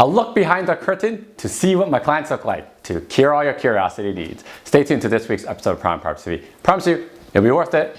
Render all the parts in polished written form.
A look behind the curtain to see what my clients look like, to cure all your curiosity needs. Stay tuned to this week's episode of Prime PPTV. Promise you, it'll be worth it.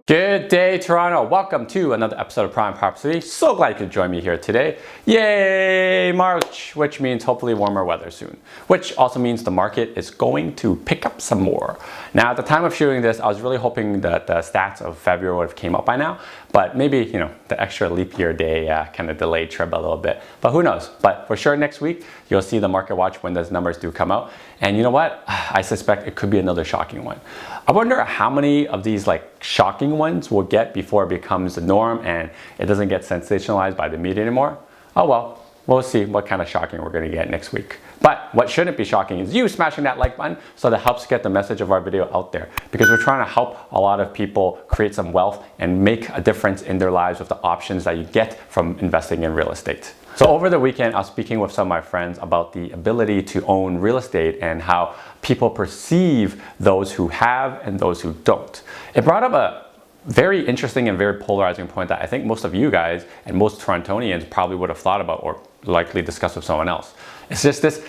Good day, Toronto. Welcome to another episode of Prime PPTV. So glad you could join me here today. Yay, March, which means hopefully warmer weather soon, which also means the market is going to pick up some more. Now, at the time of shooting this, I was really hoping that the stats of February would have came out by now, but maybe, the extra leap year day kind of delayed trip a little bit, but who knows? But for sure, next week, you'll see the market watch when those numbers do come out. And you know what? I suspect it could be another shocking one. I wonder how many of these shocking ones we'll get before it becomes the norm and it doesn't get sensationalized by the media anymore. Oh well, we'll see what kind of shocking we're gonna get next week. But what shouldn't be shocking is you smashing that like button so that helps get the message of our video out there, because we're trying to help a lot of people create some wealth and make a difference in their lives with the options that you get from investing in real estate. So over the weekend, I was speaking with some of my friends about the ability to own real estate and how people perceive those who have and those who don't. It brought up a very interesting and very polarizing point that I think most of you guys and most Torontonians probably would have thought about or likely discussed with someone else. It's just this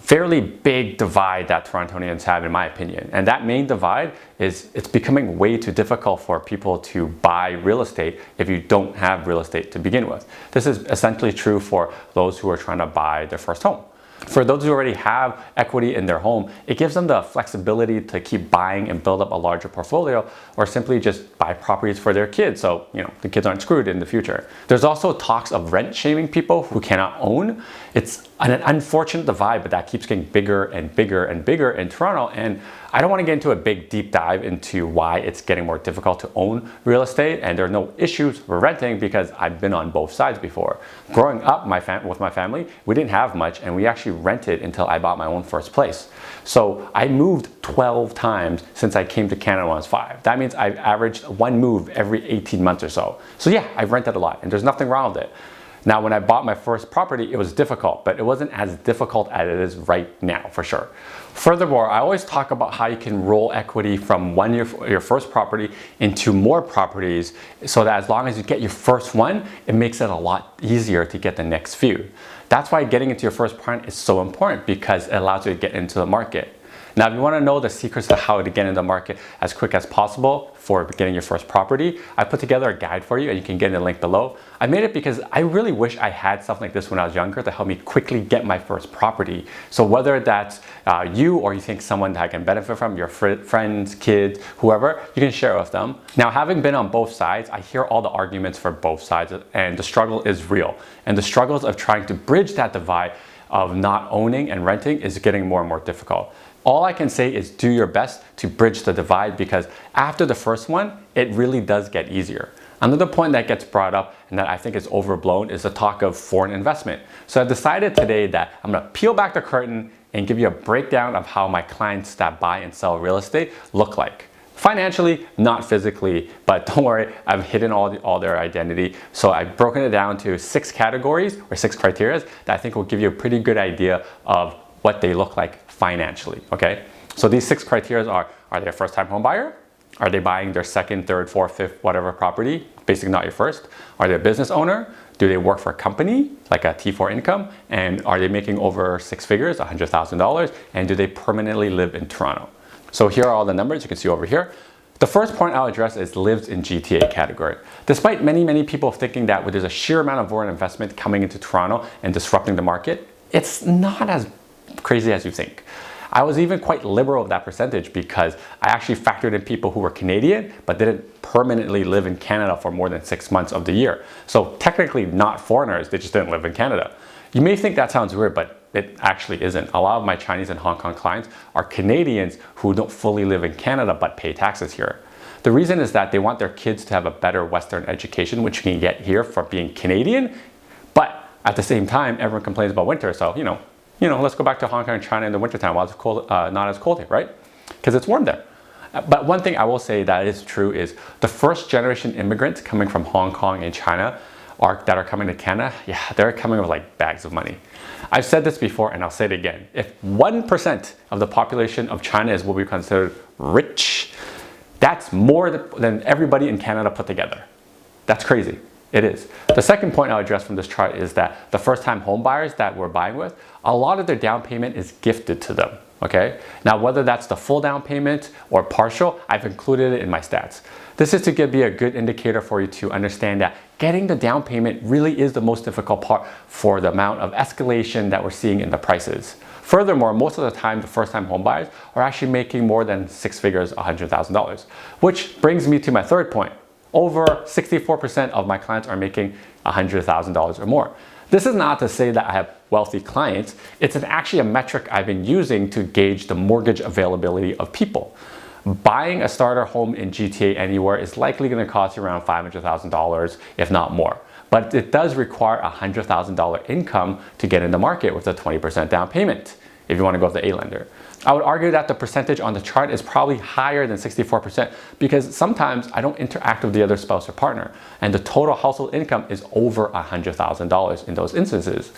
fairly big divide that Torontonians have, in my opinion. And that main divide is it's becoming way too difficult for people to buy real estate if you don't have real estate to begin with. This is essentially true for those who are trying to buy their first home. For those who already have equity in their home, it gives them the flexibility to keep buying and build up a larger portfolio, or simply just buy properties for their kids so the kids aren't screwed in the future. There's also talks of rent shaming people who cannot own. It's an unfortunate divide, but that keeps getting bigger and bigger and bigger in Toronto. And I don't want to get into a big deep dive into why it's getting more difficult to own real estate, and there are no issues with renting because I've been on both sides before. Growing up with my family, we didn't have much, and we actually rented until I bought my own first place. So I moved 12 times since I came to Canada when I was 5. That means I've averaged one move every 18 months or so. So yeah, I've rented a lot, and there's nothing wrong with it. Now, when I bought my first property, it was difficult, but it wasn't as difficult as it is right now, for sure. Furthermore, I always talk about how you can roll equity from your first property into more properties, so that as long as you get your first one, it makes it a lot easier to get the next few. That's why getting into your first property is so important, because it allows you to get into the market. Now, if you want to know the secrets of how to get into the market as quick as possible for getting your first property, I put together a guide for you, and you can get in the link below. I made it because I really wish I had something like this when I was younger to help me quickly get my first property. So whether that's you, or you think someone that I can benefit from, your friends, kids, whoever, you can share it with them. Now, having been on both sides, I hear all the arguments for both sides, and the struggle is real. And the struggles of trying to bridge that divide of not owning and renting is getting more and more difficult. All I can say is do your best to bridge the divide, because after the first one, it really does get easier. Another point that gets brought up and that I think is overblown is the talk of foreign investment. So I decided today that I'm gonna peel back the curtain and give you a breakdown of how my clients that buy and sell real estate look like. Financially, not physically, but don't worry, I've hidden all their identity. So I've broken it down to 6 categories or 6 criteria that I think will give you a pretty good idea of what they look like financially, okay? So these 6 criteria are they a first-time home buyer? Are they buying their second, third, fourth, fifth, whatever property, basically not your first? Are they a business owner? Do they work for a company, like a T4 income? And are they making over 6 figures, $100,000? And do they permanently live in Toronto? So here are all the numbers you can see over here. The first point I'll address is lives in GTA category. Despite many people thinking that there's a sheer amount of foreign investment coming into Toronto and disrupting the market, it's not as crazy as you think. I was even quite liberal with that percentage, because I actually factored in people who were Canadian but didn't permanently live in Canada for more than 6 months of the year. So technically not foreigners, they just didn't live in Canada. You may think that sounds weird, but it actually isn't. A lot of my Chinese and Hong Kong clients are Canadians who don't fully live in Canada but pay taxes here. The reason is that they want their kids to have a better Western education, which you can get here from being Canadian, but at the same time, everyone complains about winter, so let's go back to Hong Kong and China in the wintertime while it's cold, not as cold here, right? Because it's warm there. But one thing I will say that is true is the first generation immigrants coming from Hong Kong and China that are coming to Canada, yeah, they're coming with like bags of money. I've said this before and I'll say it again. If 1% of the population of China is what we consider rich, that's more than everybody in Canada put together. That's crazy. It is. The second point I'll address from this chart is that the first-time home buyers that we're buying with, a lot of their down payment is gifted to them, okay? Now, whether that's the full down payment or partial, I've included it in my stats. This is to be a good indicator for you to understand that getting the down payment really is the most difficult part for the amount of escalation that we're seeing in the prices. Furthermore, most of the time, the first-time home buyers are actually making more than six figures, $100,000, which brings me to my third point. Over 64% of my clients are making $100,000 or more. This is not to say that I have wealthy clients. It's actually a metric I've been using to gauge the mortgage availability of people. Buying a starter home in GTA anywhere is likely going to cost you around $500,000, if not more. But it does require a $100,000 income to get in the market with a 20% down payment if you want to go with the A lender. I would argue that the percentage on the chart is probably higher than 64% because sometimes I don't interact with the other spouse or partner, and the total household income is over $100,000 in those instances.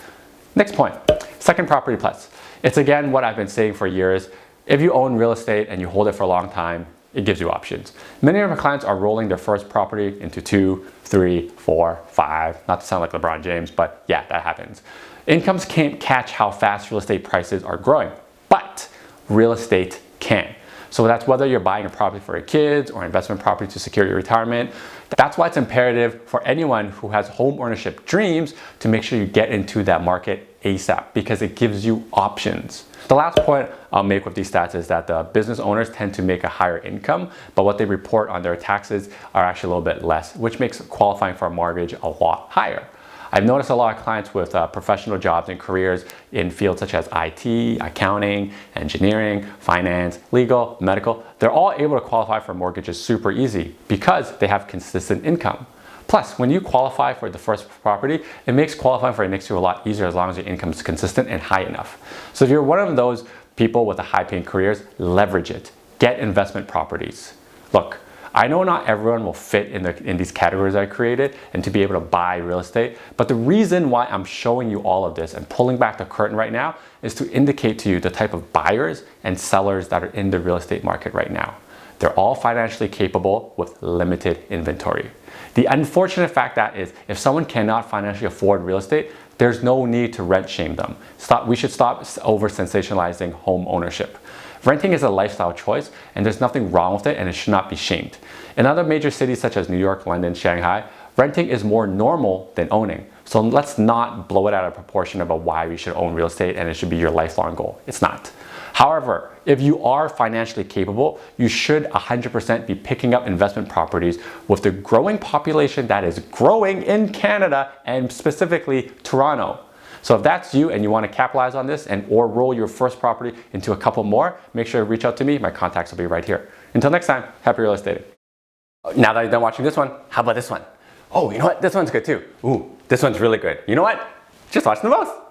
Next point, second property plus. It's again what I've been saying for years. If you own real estate and you hold it for a long time, it gives you options. Many of our clients are rolling their first property into 2, 3, 4, 5. Not to sound like LeBron James, but yeah, that happens. Incomes can't catch how fast real estate prices are growing, but real estate can. So that's whether you're buying a property for your kids or investment property to secure your retirement. That's why it's imperative for anyone who has home ownership dreams to make sure you get into that market ASAP because it gives you options. The last point I'll make with these stats is that the business owners tend to make a higher income, but what they report on their taxes are actually a little bit less, which makes qualifying for a mortgage a lot higher. I've noticed a lot of clients with professional jobs and careers in fields such as IT, accounting, engineering, finance, legal, medical. They're all able to qualify for mortgages super easy because they have consistent income. Plus, when you qualify for the first property, it makes qualifying for a next two a lot easier as long as your income is consistent and high enough. So if you're one of those people with a high-paying careers, leverage it. Get investment properties. Look, I know not everyone will fit in these categories I created and to be able to buy real estate, but the reason why I'm showing you all of this and pulling back the curtain right now is to indicate to you the type of buyers and sellers that are in the real estate market right now. They're all financially capable with limited inventory. The unfortunate fact that is, if someone cannot financially afford real estate, there's no need to rent shame them. We should stop over sensationalizing home ownership. Renting is a lifestyle choice and there's nothing wrong with it and it should not be shamed. In other major cities such as New York, London, Shanghai, renting is more normal than owning. So let's not blow it out of proportion about why we should own real estate and it should be your lifelong goal. It's not. However, if you are financially capable, you should 100% be picking up investment properties with the growing population that is growing in Canada and specifically Toronto. So if that's you and you want to capitalize on this and or roll your first property into a couple more, make sure to reach out to me. My contacts will be right here. Until next time, happy real estate. Now that you're done watching this one, how about this one? Oh, you know what? This one's good too. Ooh, this one's really good. You know what? Just watch them both.